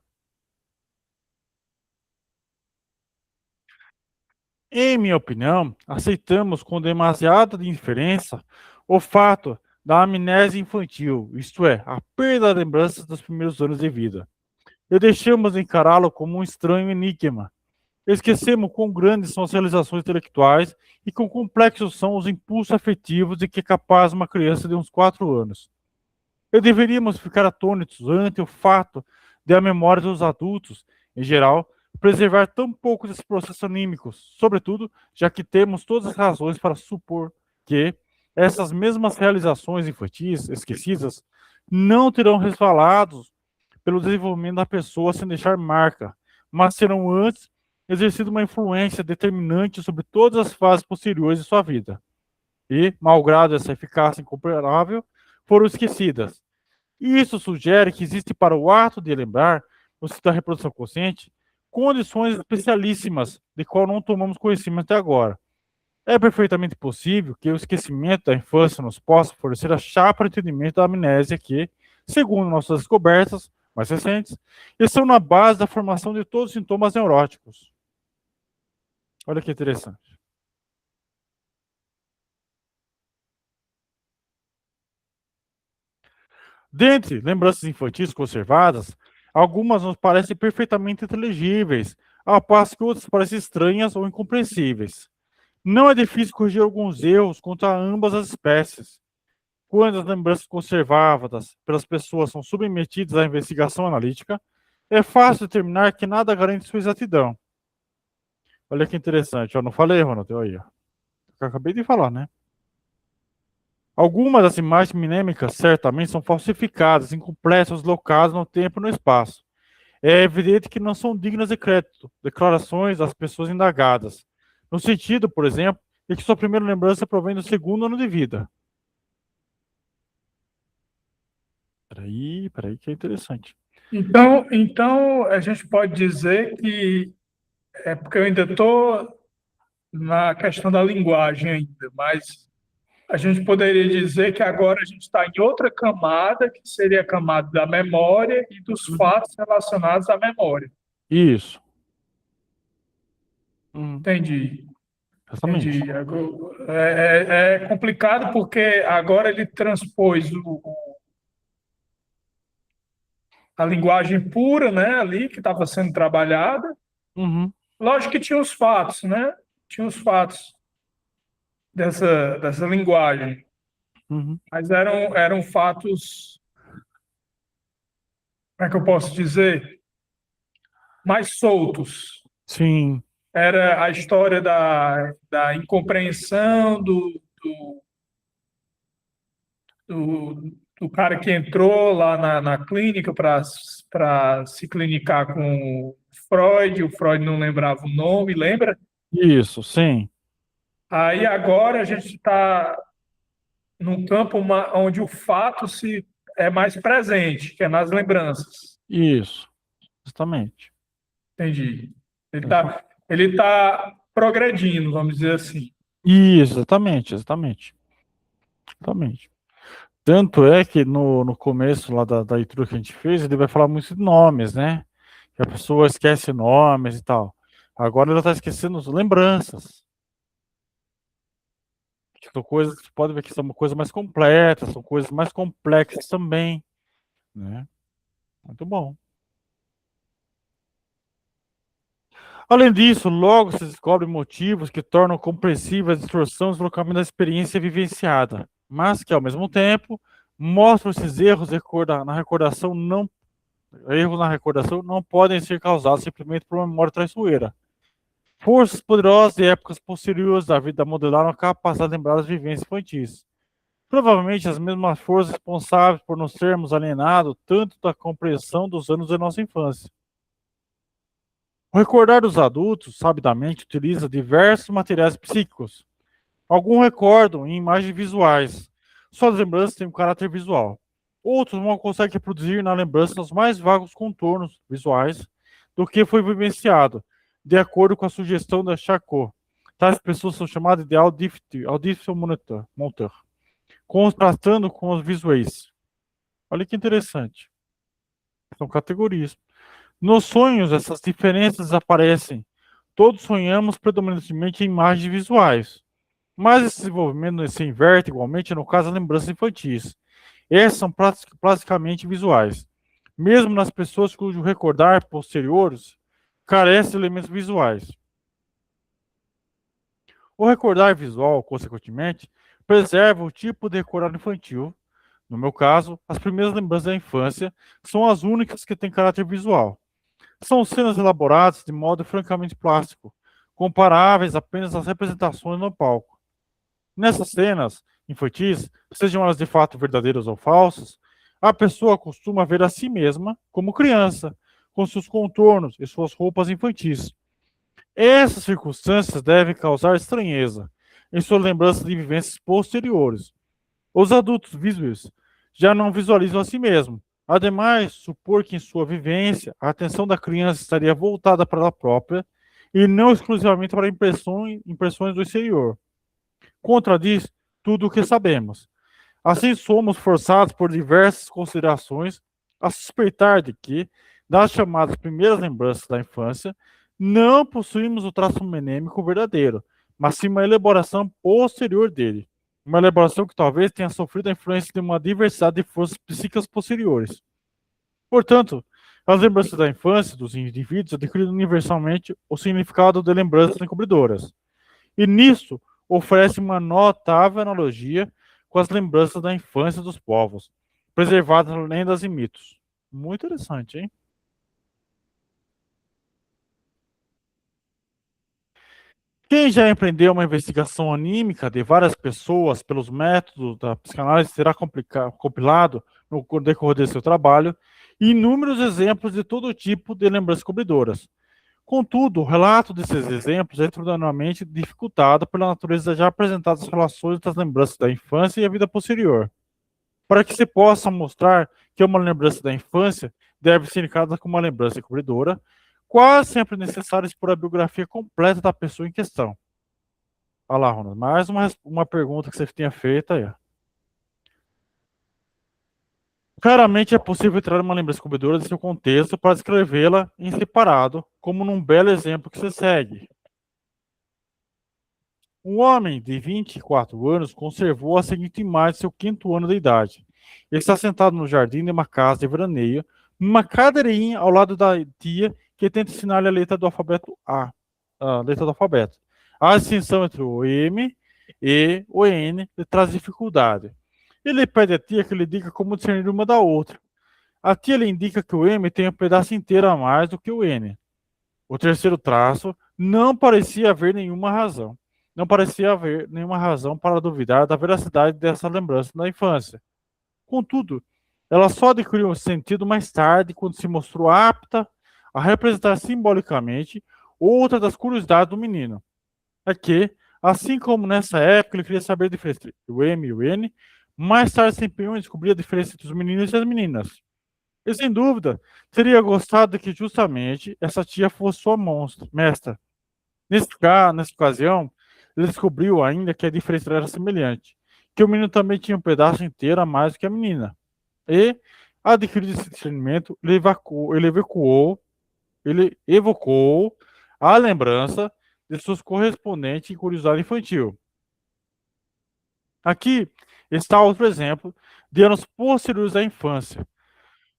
Em minha opinião, aceitamos com demasiada indiferença o fato da amnésia infantil, isto é, a perda das lembranças dos primeiros anos de vida. E deixamos de encará-lo como um estranho enigma. Esquecemos quão grandes são as realizações intelectuais e quão complexos são os impulsos afetivos de que é capaz uma criança de uns 4 anos. E deveríamos ficar atônitos ante o fato de a memória dos adultos, em geral, preservar tão pouco desses processos anímicos, sobretudo, já que temos todas as razões para supor que essas mesmas realizações infantis esquecidas não terão resvalados pelo desenvolvimento da pessoa sem deixar marca, mas serão antes exercido uma influência determinante sobre todas as fases posteriores de sua vida. E, malgrado essa eficácia incomparável, foram esquecidas. E isso sugere que existe para o ato de lembrar, no sentido da reprodução consciente, condições especialíssimas de qual não tomamos conhecimento até agora. É perfeitamente possível que o esquecimento da infância nos possa fornecer a chave para o entendimento da amnésia que, segundo nossas descobertas mais recentes, estão na base da formação de todos os sintomas neuróticos. Olha que interessante. Dentre lembranças infantis conservadas, algumas nos parecem perfeitamente inteligíveis, ao passo que outras parecem estranhas ou incompreensíveis. Não é difícil corrigir alguns erros contra ambas as espécies. Quando as lembranças conservadas pelas pessoas são submetidas à investigação analítica, é fácil determinar que nada garante sua exatidão. Olha que interessante, eu não falei, Ronald, olha. Eu acabei de falar, né? Algumas das imagens minêmicas certamente são falsificadas, incompletas, deslocadas no tempo e no espaço. É evidente que não são dignas de crédito, declarações das pessoas indagadas. No sentido, por exemplo, de que sua primeira lembrança provém do segundo ano de vida. Peraí, que é interessante. Então a gente pode dizer que é porque eu ainda estou na questão da linguagem ainda, mas a gente poderia dizer que agora a gente está em outra camada, que seria a camada da memória e dos Uhum. fatos relacionados à memória. Isso. Uhum. Entendi, Exatamente. entendi. É complicado porque agora ele transpôs a linguagem pura, né, ali que estava sendo trabalhada. Uhum. Lógico que tinha os fatos, né? Tinha os fatos dessa linguagem, Uhum. mas eram fatos, como é que eu posso dizer, mais soltos. Sim. Era a história da incompreensão do cara que entrou lá na clínica para se clinicar com o Freud não lembrava o nome, lembra? Isso, sim. Aí agora a gente está num campo onde o fato se é mais presente, que é nas lembranças. Isso. Exatamente. Entendi. Ele Essa- está ele tá progredindo, vamos dizer assim. Isso, exatamente. Exatamente. Tanto é que no começo lá da leitura que a gente fez, ele vai falar muito de nomes, né? Que a pessoa esquece nomes e tal. Agora ela está esquecendo as lembranças. Que são coisas que você pode ver que são coisas mais completas, são coisas mais complexas também, né? Muito bom. Além disso, logo se descobre motivos que tornam compreensível a distorção e deslocamento da experiência vivenciada, mas que, ao mesmo tempo, mostram esses erros na recordação não podem ser causados simplesmente por uma memória traiçoeira. Forças poderosas e épocas posteriores da vida modelaram a capacidade de lembrar das vivências infantis. Provavelmente as mesmas forças responsáveis por nos termos alienado tanto da compreensão dos anos da nossa infância. O recordar dos adultos, sabidamente, utiliza diversos materiais psíquicos, Alguns recordam em imagens visuais. Suas lembranças têm um caráter visual. Outros não conseguem reproduzir na lembrança os mais vagos contornos visuais do que foi vivenciado, de acordo com a sugestão da Charcot. Tais pessoas são chamadas de audition monitor, contrastando com os visuais. Olha que interessante. São categorias. Nos sonhos, essas diferenças aparecem. Todos sonhamos predominantemente em imagens visuais, mas esse desenvolvimento se inverte igualmente no caso das lembranças infantis. Essas são basicamente visuais. Mesmo nas pessoas cujo recordar posteriores carece de elementos visuais. O recordar visual, consequentemente, preserva o tipo de recordar infantil. No meu caso, as primeiras lembranças da infância são as únicas que têm caráter visual. São cenas elaboradas de modo francamente plástico, comparáveis apenas às representações no palco. Nessas cenas infantis, sejam elas de fato verdadeiras ou falsas, a pessoa costuma ver a si mesma como criança, com seus contornos e suas roupas infantis. Essas circunstâncias devem causar estranheza em suas lembranças de vivências posteriores. Os adultos visuais já não visualizam a si mesmos. Ademais, supor que em sua vivência a atenção da criança estaria voltada para ela própria e não exclusivamente para impressões do exterior. Contradiz tudo o que sabemos. Assim, somos forçados por diversas considerações a suspeitar de que, das chamadas primeiras lembranças da infância, não possuímos o traço mnemônico verdadeiro, mas sim uma elaboração posterior dele. Uma elaboração que talvez tenha sofrido a influência de uma diversidade de forças psíquicas posteriores. Portanto, as lembranças da infância dos indivíduos adquiriram universalmente o significado de lembranças encobridoras. E nisso oferece uma notável analogia com as lembranças da infância dos povos, preservadas em lendas e mitos. Muito interessante, hein? Quem já empreendeu uma investigação anímica de várias pessoas pelos métodos da psicanálise terá compilado, no decorrer de seu trabalho, inúmeros exemplos de todo tipo de lembranças cobridoras. Contudo, o relato desses exemplos é extraordinariamente dificultado pela natureza já apresentada das relações das lembranças da infância e a vida posterior. Para que se possa mostrar que uma lembrança da infância deve ser indicada como uma lembrança cobridora, quase sempre é necessário expor a biografia completa da pessoa em questão. Olha lá, Ronald, mais uma pergunta que você tinha feito aí. Claramente é possível tirar uma lembrança cobridora de seu contexto para descrevê-la em separado, como num belo exemplo que se segue. Um homem de 24 anos conservou a seguinte imagem de seu quinto ano de idade. Ele está sentado no jardim de uma casa de veraneio, numa cadeirinha ao lado da tia que tenta ensinar-lhe a letra do alfabeto a letra do alfabeto. A distinção entre o M e o N lhe traz dificuldade. Ele pede à tia que lhe diga como discernir uma da outra. A tia lhe indica que o M tem um pedaço inteiro a mais do que o N. O terceiro traço não parecia haver nenhuma razão. Não parecia haver nenhuma razão para duvidar da veracidade dessa lembrança da infância. Contudo, ela só adquiriu sentido mais tarde, quando se mostrou apta a representar simbolicamente outra das curiosidades do menino. É que, assim como nessa época ele queria saber a diferença entre o M e o N, mais tarde se empenhou em descobrir a diferença entre os meninos e as meninas. E sem dúvida, teria gostado de que justamente essa tia fosse sua mestra. Nessa ocasião, ele descobriu ainda que a diferença era semelhante, que o menino também tinha um pedaço inteiro a mais do que a menina. E, adquirido esse discernimento, ele evocou a lembrança de suas correspondentes em curiosidade infantil. Aqui está outro exemplo de anos posteriores à infância.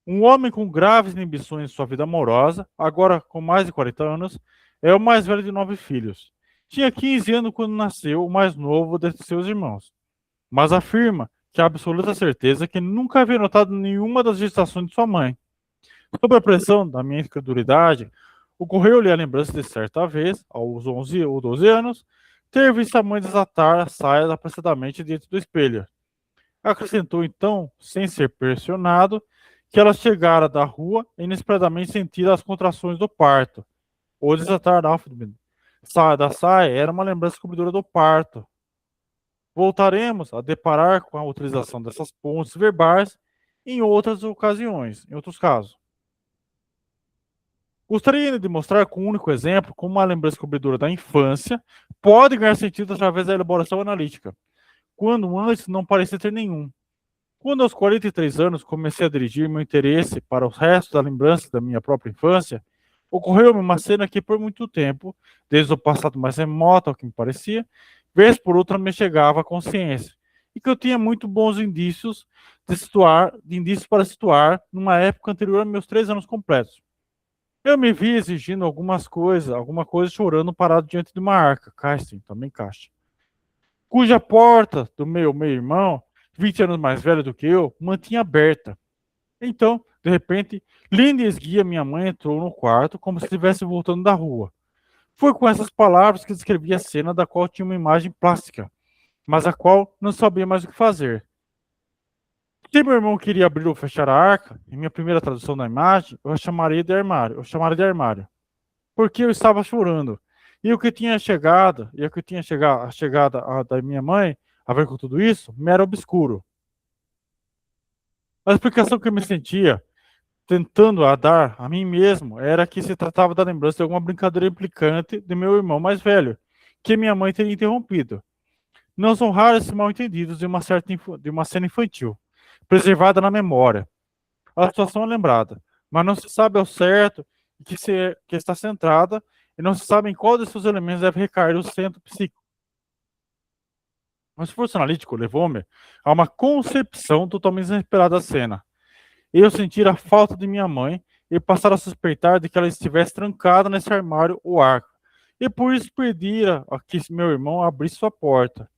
Um homem com graves inibições em sua vida amorosa, agora com mais de 40 anos, é o mais velho de 9 filhos. Tinha 15 anos quando nasceu o mais novo de seus irmãos, mas afirma que há absoluta certeza que nunca havia notado nenhuma das gestações de sua mãe. Sob a pressão da minha incredulidade, ocorreu-lhe a lembrança de certa vez, aos 11 ou 12 anos, ter visto a mãe desatar a saia apressadamente diante do espelho. Acrescentou então, sem ser pressionado, que ela chegara da rua e inesperadamente sentira as contrações do parto. O desatar da saia era uma lembrança cobridora do parto. Voltaremos a deparar com a utilização dessas pontes verbais em outras ocasiões, em outros casos. Gostaria de mostrar com um único exemplo como uma lembrança cobridora da infância pode ganhar sentido através da elaboração analítica, quando antes não parecia ter nenhum. Quando aos 43 anos comecei a dirigir meu interesse para o resto da lembrança da minha própria infância, ocorreu-me uma cena que por muito tempo, desde o passado mais remoto ao que me parecia, vez por outra me chegava à consciência, e que eu tinha muito bons indícios para situar numa época anterior a meus 3 anos completos. Eu me vi exigindo alguma coisa chorando parado diante de uma arca, casting, também caixa, cuja porta do meu meio-irmão, 20 anos mais velho do que eu, mantinha aberta. Então, de repente, linda e esguia minha mãe entrou no quarto como se estivesse voltando da rua. Foi com essas palavras que descrevi a cena da qual tinha uma imagem plástica, mas a qual não sabia mais o que fazer. Se meu irmão queria abrir ou fechar a arca, em minha primeira tradução da imagem, eu chamaria de armário, porque eu estava chorando. E o que tinha chegado, e o que tinha chegado, a chegada da minha mãe a ver com tudo isso, me era obscuro. A explicação que eu me sentia tentando a dar a mim mesmo era que se tratava da lembrança de alguma brincadeira implicante de meu irmão mais velho, que minha mãe teria interrompido. Não são raros esses mal-entendidos de uma cena infantil, preservada na memória. A situação é lembrada, mas não se sabe ao certo que está centrada e não se sabe em qual desses seus elementos deve recair o centro psíquico. O esforço analítico levou-me a uma concepção totalmente inesperada da cena. Eu sentir a falta de minha mãe e passar a suspeitar de que ela estivesse trancada nesse armário ou arco, e por isso pedira a que meu irmão abrisse sua porta.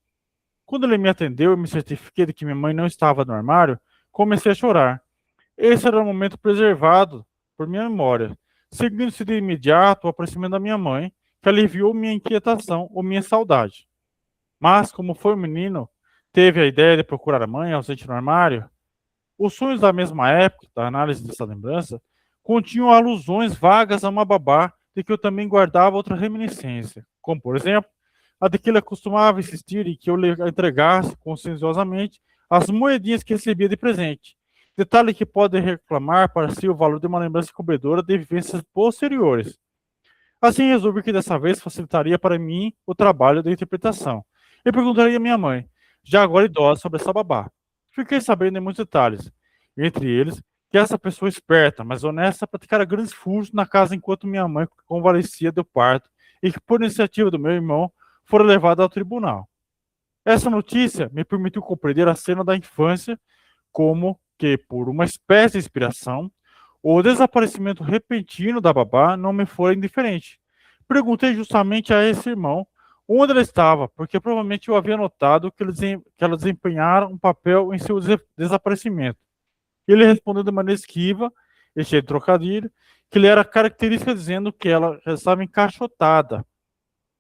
Quando ele me atendeu e me certifiquei de que minha mãe não estava no armário, comecei a chorar. Esse era o momento preservado por minha memória, seguindo-se de imediato o aparecimento da minha mãe, que aliviou minha inquietação ou minha saudade. Mas, como foi o menino, teve a ideia de procurar a mãe ausente no armário, os sonhos da mesma época, da análise dessa lembrança, continham alusões vagas a uma babá de que eu também guardava outra reminiscência, como, por exemplo, a de que ele costumava insistir em que eu lhe entregasse conscienciosamente as moedinhas que recebia de presente, detalhe que pode reclamar para si o valor de uma lembrança cobridora de vivências posteriores. Assim, resolvi que dessa vez facilitaria para mim o trabalho da interpretação, e perguntaria à minha mãe, já agora idosa, sobre essa babá. Fiquei sabendo em muitos detalhes, entre eles que essa pessoa esperta, mas honesta, praticara grandes furtos na casa enquanto minha mãe convalescia do parto e que, por iniciativa do meu irmão, fora levada ao tribunal. Essa notícia me permitiu compreender a cena da infância como que, por uma espécie de inspiração, o desaparecimento repentino da babá não me foi indiferente. Perguntei justamente a esse irmão onde ela estava, porque provavelmente eu havia notado que ela desempenhara um papel em seu desaparecimento. Ele respondeu de maneira esquiva, e cheio de trocadilho, que ele era característica dizendo que ela estava encaixotada.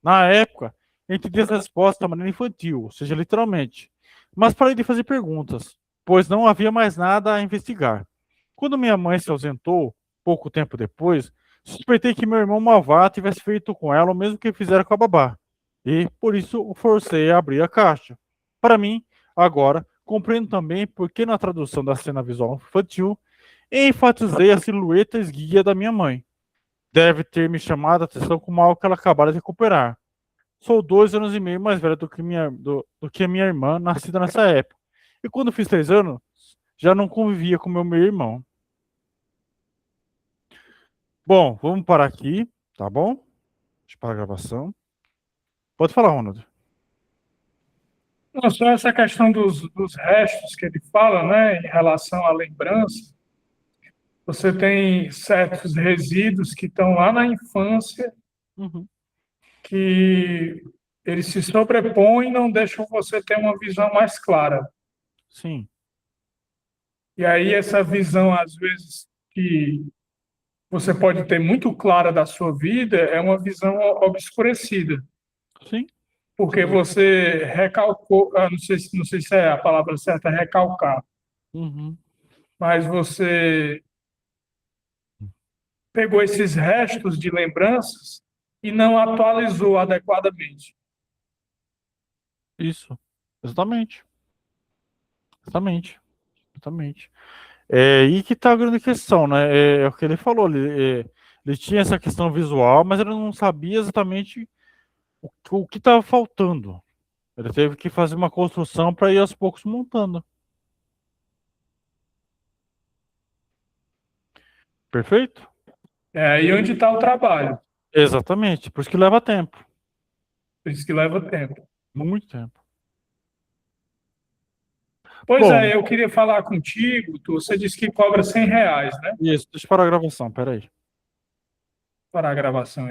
Na época, entendi essa resposta de maneira infantil, ou seja, literalmente. Mas parei de fazer perguntas, pois não havia mais nada a investigar. Quando minha mãe se ausentou, pouco tempo depois, suspeitei que meu irmão malvado tivesse feito com ela o mesmo que fizera com a babá. E, por isso, o forcei a abrir a caixa. Para mim, agora, compreendo também por que na tradução da cena visual infantil, enfatizei a silhueta esguia da minha mãe. Deve ter me chamado a atenção como algo que ela acabara de recuperar. Sou 2 anos e meio mais velho do que a minha irmã, nascida nessa época. E quando fiz 3 anos, já não convivia com meu meio irmão. Bom, vamos parar aqui, tá bom? Deixa eu parar a gravação. Pode falar, Ronald. Não, só essa questão dos restos que ele fala, né, em relação à lembrança, você tem certos resíduos que estão lá na infância, Uhum. que eles se sobrepõem e não deixam você ter uma visão mais clara. Sim, E aí essa visão, às vezes, que você pode ter muito clara da sua vida, é uma visão obscurecida, sim. porque você recalcou, não sei se é a palavra certa, recalcar, Uhum. mas você pegou esses restos de lembranças e não atualizou adequadamente. Isso. Exatamente. Exatamente. Exatamente. É aí que tá a grande questão, né? É o que ele falou, ele tinha essa questão visual, mas ele não sabia exatamente o que estava faltando. Ele teve que fazer uma construção para ir aos poucos montando. Perfeito? É aí onde está o trabalho. Exatamente. Por isso que leva tempo. Por isso que leva tempo. Muito tempo. Pois Bom, é, eu queria falar contigo. Você disse que cobra R$ 100, né? isso. Deixa eu parar a gravação. Peraí. Para a gravação aí.